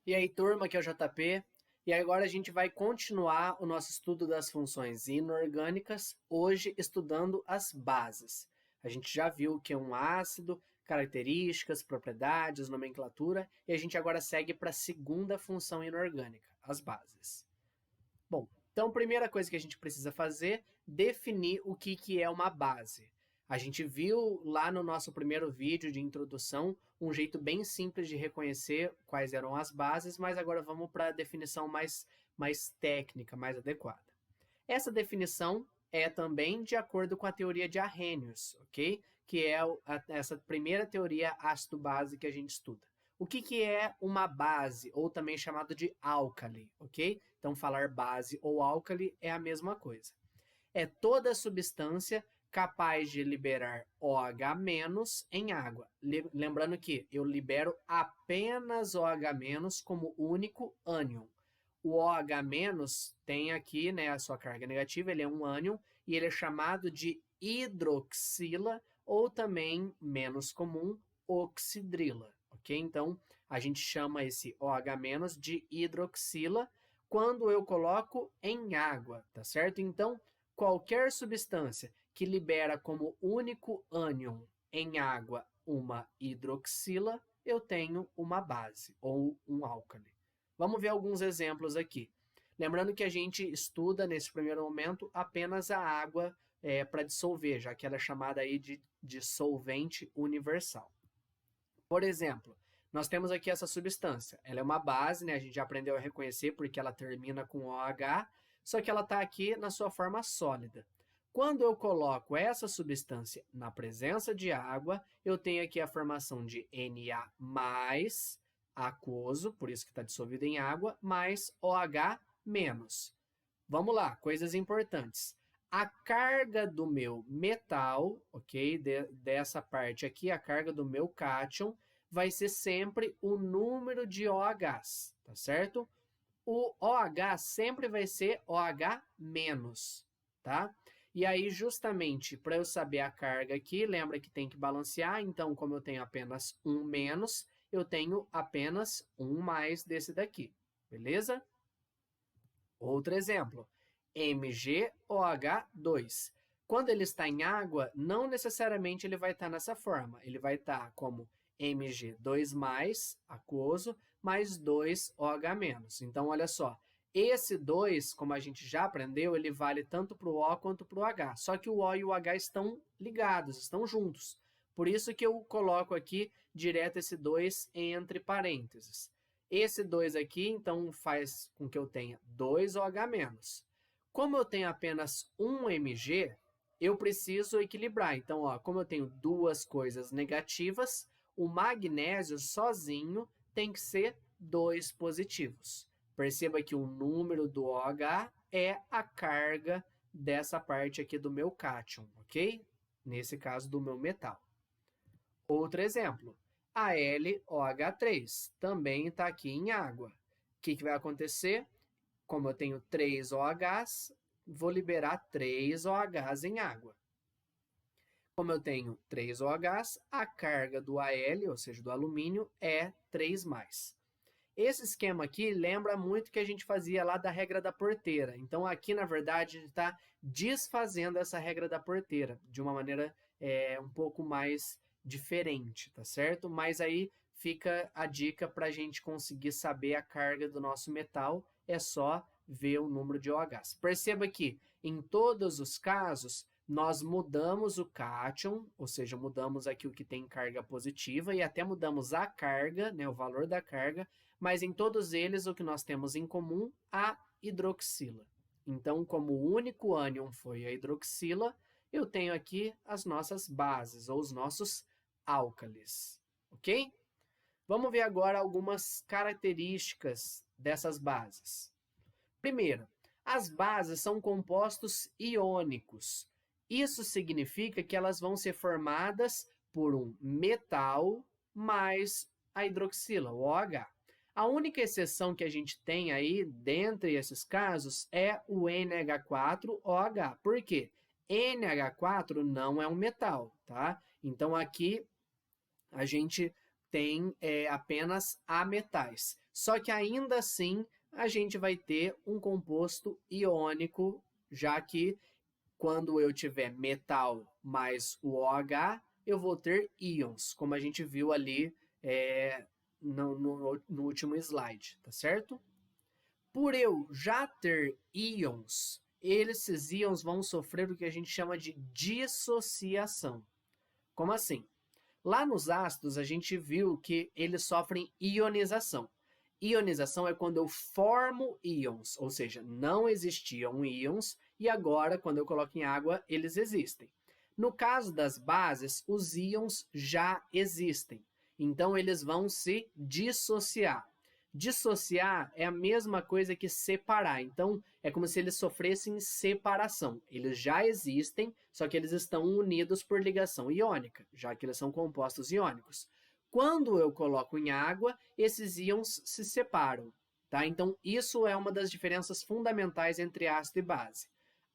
E aí, turma, aqui é o JP. E agora a gente vai continuar o nosso estudo das funções inorgânicas, hoje estudando as bases. A gente já viu o que é um ácido, características, propriedades, nomenclatura, e a gente agora segue para a segunda função inorgânica, as bases. Bom, então a primeira coisa que a gente precisa fazer é definir o que é uma base. A gente viu lá no nosso primeiro vídeo de introdução um jeito bem simples de reconhecer quais eram as bases, mas agora vamos para a definição mais técnica, mais adequada. Essa definição é também de acordo com a teoria de Arrhenius, ok? Que é essa primeira teoria ácido-base que a gente estuda. O que é uma base, ou também chamado de álcali, ok? Então, falar base ou álcali é a mesma coisa. É toda substância capaz de liberar OH- em água. Lembrando que eu libero apenas OH- como único ânion. O OH- tem aqui, né, a sua carga negativa, ele é um ânion e ele é chamado de hidroxila ou também, menos comum, oxidrila, ok? Então, a gente chama esse OH- de hidroxila quando eu coloco em água, tá certo? Então, qualquer substância que libera como único ânion em água uma hidroxila, eu tenho uma base ou um álcali. Vamos ver alguns exemplos aqui. Lembrando que a gente estuda, nesse primeiro momento, apenas a água para dissolver, já que ela é chamada aí de solvente universal. Por exemplo, nós temos aqui essa substância. Ela é uma base, né? A gente já aprendeu a reconhecer porque ela termina com OH, só que ela está aqui na sua forma sólida. Quando eu coloco essa substância na presença de água, eu tenho aqui a formação de Na mais aquoso, por isso que está dissolvido em água, mais OH menos. Vamos lá, coisas importantes. A carga do meu metal, ok? Dessa parte aqui, a carga do meu cátion, vai ser sempre o número de OHs, tá certo? O OH sempre vai ser OH menos, tá? E aí, justamente, para eu saber a carga aqui, lembra que tem que balancear, então, como eu tenho apenas um menos, eu tenho apenas um mais desse daqui, beleza? Outro exemplo, MgOH2. Quando ele está em água, não necessariamente ele vai estar nessa forma. Ele vai estar como Mg2+, aquoso, mais 2OH-. Então, olha só, esse 2, como a gente já aprendeu, ele vale tanto para o O quanto para o H. Só que o O e o H estão ligados, estão juntos. Por isso que eu coloco aqui direto esse 2 entre parênteses. Esse 2 aqui, então, faz com que eu tenha 2OH-. Como eu tenho apenas um Mg, eu preciso equilibrar. Então, ó, como eu tenho duas coisas negativas, o magnésio sozinho tem que ser 2 positivos. Perceba que o número do OH é a carga dessa parte aqui do meu cátion, ok? Nesse caso, do meu metal. Outro exemplo, a LOH3 também está aqui em água. O que vai acontecer? Como eu tenho 3 OHs, vou liberar 3 OHs em água. Como eu tenho 3 OHs, a carga do Al, ou seja, do alumínio, é 3+. Esse esquema aqui lembra muito que a gente fazia lá da regra da porteira. Então, aqui, na verdade, a gente está desfazendo essa regra da porteira de uma maneira um pouco mais diferente, tá certo? Mas aí fica a dica para a gente conseguir saber a carga do nosso metal, é só ver o número de OHs. Perceba que, em todos os casos, nós mudamos o cátion, ou seja, mudamos aqui o que tem carga positiva e até mudamos a carga, né, o valor da carga, mas em todos eles o que nós temos em comum? A hidroxila. Então, como o único ânion foi a hidroxila, eu tenho aqui as nossas bases, ou os nossos álcalis, ok? Vamos ver agora algumas características dessas bases. Primeiro, as bases são compostos iônicos. Isso significa que elas vão ser formadas por um metal mais a hidroxila, o OH. A única exceção que a gente tem aí, dentre esses casos, é o NH4OH. Por quê? NH4 não é um metal, tá? Então, aqui a gente tem apenas ametais. Só que ainda assim a gente vai ter um composto iônico, já que quando eu tiver metal mais o OH, eu vou ter íons, como a gente viu ali no último slide, tá certo? Por eu já ter íons, esses íons vão sofrer o que a gente chama de dissociação. Como assim? Lá nos ácidos, a gente viu que eles sofrem ionização. Ionização é quando eu formo íons, ou seja, não existiam íons e agora, quando eu coloco em água, eles existem. No caso das bases, os íons já existem, então eles vão se dissociar. Dissociar é a mesma coisa que separar, então é como se eles sofressem separação. Eles já existem, só que eles estão unidos por ligação iônica, já que eles são compostos iônicos. Quando eu coloco em água, esses íons se separam, tá? Então, isso é uma das diferenças fundamentais entre ácido e base.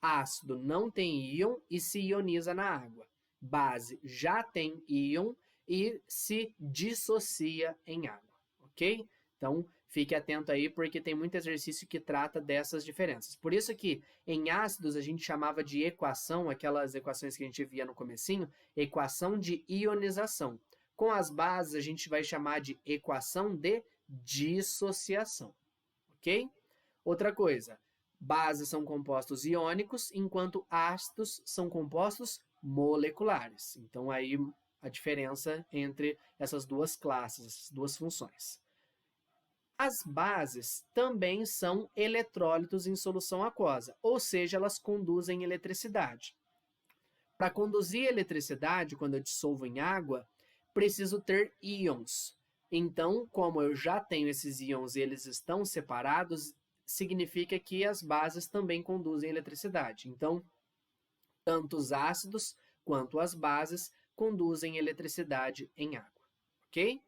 Ácido não tem íon e se ioniza na água. Base já tem íon e se dissocia em água, ok? Então, fique atento aí, porque tem muito exercício que trata dessas diferenças. Por isso que em ácidos a gente chamava de equação, aquelas equações que a gente via no comecinho, equação de ionização. Com as bases, a gente vai chamar de equação de dissociação, ok? Outra coisa, bases são compostos iônicos, enquanto ácidos são compostos moleculares. Então, aí a diferença entre essas duas classes, essas duas funções. As bases também são eletrólitos em solução aquosa, ou seja, elas conduzem eletricidade. Para conduzir eletricidade, quando eu dissolvo em água, preciso ter íons. Então, como eu já tenho esses íons e eles estão separados, significa que as bases também conduzem eletricidade. Então, tanto os ácidos quanto as bases conduzem eletricidade em água, ok?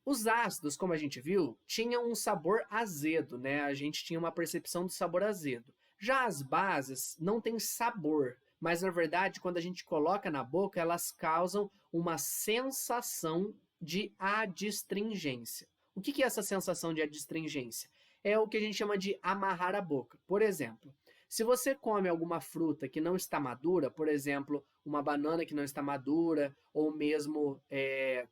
Os ácidos, como a gente viu, tinham um sabor azedo, né? A gente tinha uma percepção do sabor azedo. Já as bases não têm sabor, mas na verdade, quando a gente coloca na boca, elas causam uma sensação de adstringência. O que é essa sensação de adstringência? É o que a gente chama de amarrar a boca. Por exemplo, se você come alguma fruta que não está madura, por exemplo, uma banana que não está madura, ou mesmo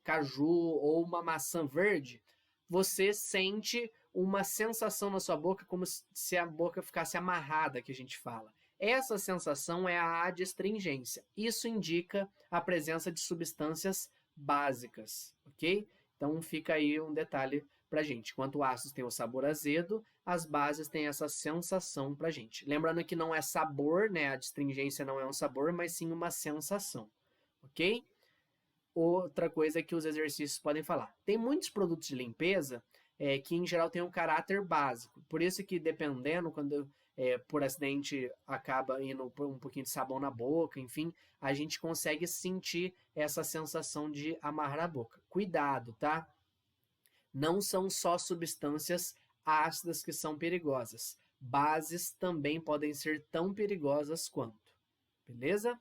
caju, ou uma maçã verde, você sente uma sensação na sua boca como se a boca ficasse amarrada, que a gente fala. Essa sensação é a adstringência. Isso indica a presença de substâncias básicas, ok? Então fica aí um detalhe para a gente. Enquanto ácidos têm o sabor azedo, as bases têm essa sensação para a gente. Lembrando que não é sabor, né? A adstringência não é um sabor, mas sim uma sensação, ok? Outra coisa que os exercícios podem falar. Tem muitos produtos de limpeza que, em geral, têm um caráter básico. Por isso que, dependendo, quando por acidente acaba indo um pouquinho de sabão na boca, enfim, a gente consegue sentir essa sensação de amarrar a boca. Cuidado, tá? Não são só substâncias ácidas que são perigosas. Bases também podem ser tão perigosas quanto. Beleza?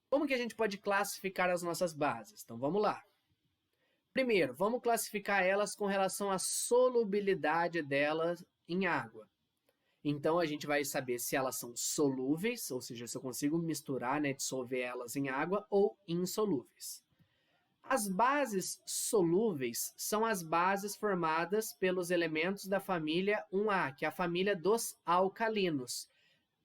Como que a gente pode classificar as nossas bases? Então, vamos lá. Primeiro, vamos classificar elas com relação à solubilidade delas em água. Então, a gente vai saber se elas são solúveis, ou seja, se eu consigo misturar, né, dissolver elas em água, ou insolúveis. As bases solúveis são as bases formadas pelos elementos da família 1A, que é a família dos alcalinos.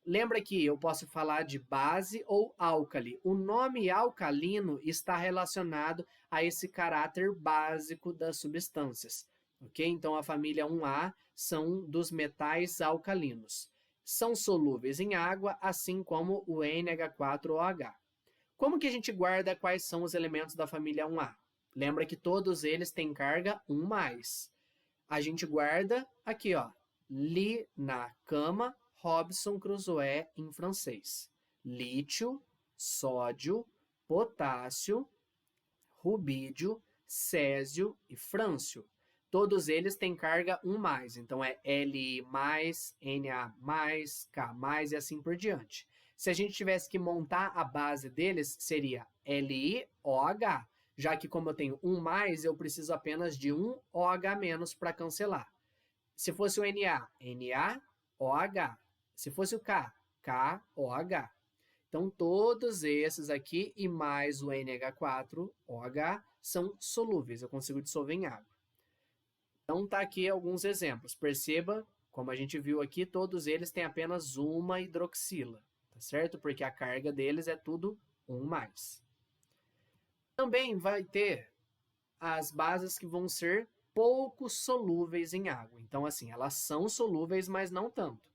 Lembra que eu posso falar de base ou álcali. O nome alcalino está relacionado a esse caráter básico das substâncias, ok? Então, a família 1A são dos metais alcalinos. São solúveis em água, assim como o NH4OH. Como que a gente guarda quais são os elementos da família 1A? Lembra que todos eles têm carga 1+. A gente guarda aqui, ó, Li na cama, Robson Crusoe em francês. Lítio, sódio, potássio, rubídio, césio e frâncio. Todos eles têm carga 1+, então é Li+, Na+, K+, e assim por diante. Se a gente tivesse que montar a base deles, seria LiOH. já que como eu tenho 1+, eu preciso apenas de um OH- para cancelar. Se fosse o Na, NaOH. Se fosse o K, KOH. Então, todos esses aqui e mais o NH4OH são solúveis, eu consigo dissolver em água. Então, tá aqui alguns exemplos. Perceba, como a gente viu aqui, todos eles têm apenas uma hidroxila, tá certo? Porque a carga deles é tudo 1+. Também vai ter as bases que vão ser pouco solúveis em água. Então, assim, elas são solúveis, mas não tanto.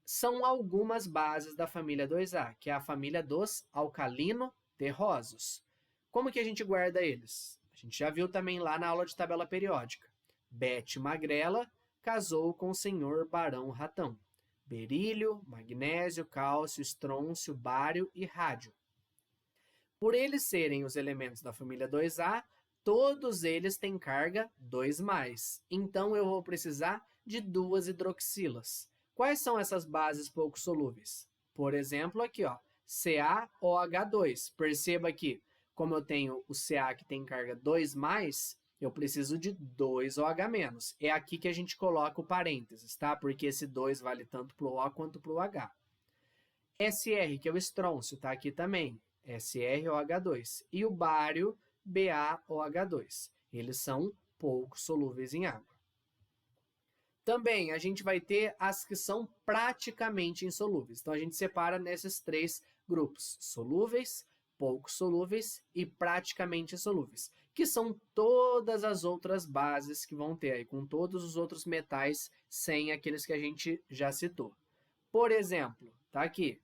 São algumas bases da família 2A, que é a família dos alcalino-terrosos. Como que a gente guarda eles? A gente já viu também lá na aula de tabela periódica. Bete Magrela casou com o senhor Barão Ratão. Berílio, magnésio, cálcio, estrôncio, bário e rádio. Por eles serem os elementos da família 2A, todos eles têm carga 2+. Então, eu vou precisar de 2 hidroxilas. Quais são essas bases pouco solúveis? Por exemplo, aqui, ó, CaOH2. Perceba que, como eu tenho o Ca que tem carga 2+, eu preciso de 2 OH-. É aqui que a gente coloca o parênteses, tá? Porque esse 2 vale tanto para o O quanto para o H. Sr, que é o estrôncio, tá aqui também. SrOH2. E o bário, BaOH2. Eles são pouco solúveis em água. Também a gente vai ter as que são praticamente insolúveis. Então, a gente separa nesses 3 grupos: solúveis, pouco solúveis e praticamente insolúveis, que são todas as outras bases que vão ter aí, com todos os outros metais sem aqueles que a gente já citou. Por exemplo, tá aqui,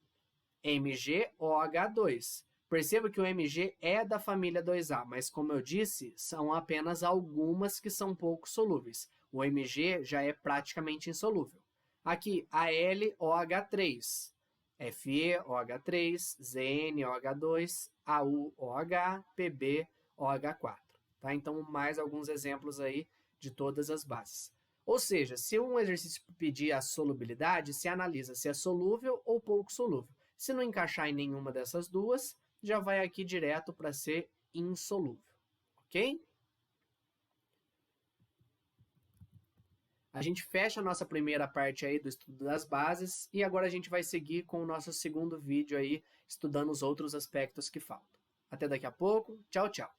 MgOH2. Perceba que o Mg é da família 2A, mas como eu disse, são apenas algumas que são pouco solúveis. O Mg já é praticamente insolúvel. Aqui, AlOH3, FeOH3, ZnOH2, AuOH, PbOH4. Tá? Então, mais alguns exemplos aí de todas as bases. Ou seja, se um exercício pedir a solubilidade, se analisa se é solúvel ou pouco solúvel. Se não encaixar em nenhuma dessas duas, já vai aqui direto para ser insolúvel, ok? A gente fecha a nossa primeira parte aí do estudo das bases e agora a gente vai seguir com o nosso segundo vídeo aí, estudando os outros aspectos que faltam. Até daqui a pouco. Tchau, tchau.